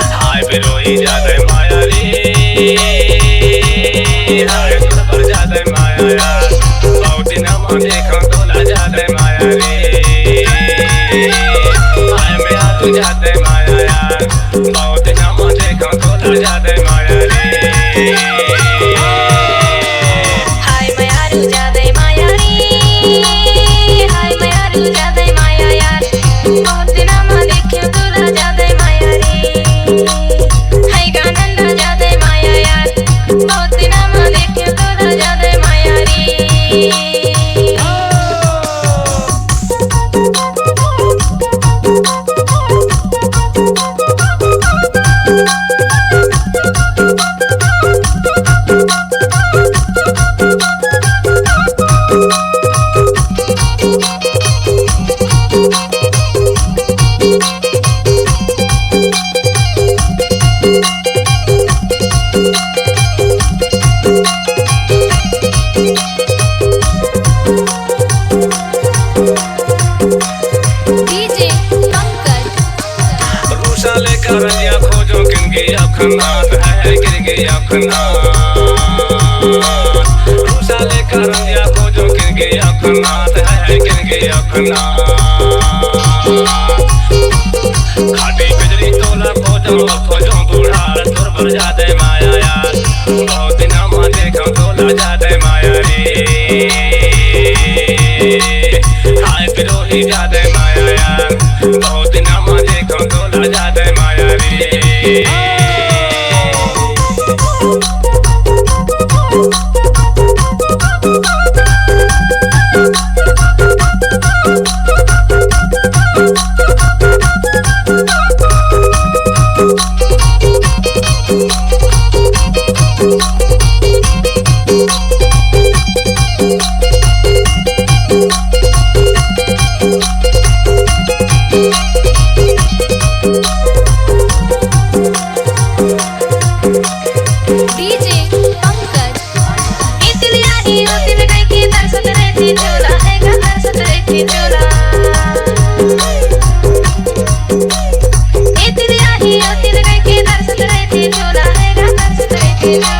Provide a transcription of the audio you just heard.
जादे माया रे हाय पर जादे माया यार बहुत दिन हम देखो तोला जादे माया रे हाय मैं आलू जादे माया यार बहुत दिन हम देखो तोला जादे माया रे हाय मैं आलू जादे माया रे हाय मैं आलू जादे माया यार बहुत दिन हम देखो तोला जादे माया रे करंजिया खोजो किनकी अखनात है किनकी अखनात रूसाले करंजिया खोजो किनकी अखनात है किनकी अखनात खाटी बिजली तोला खोजो बूढ़ा तुर पर जादे माया यार बहुत दिन हम देखो तोला जादे माया रे हाय बिरोही जादे माया यार बहुत दिन हम देखो तोला जादे माया रे चोला है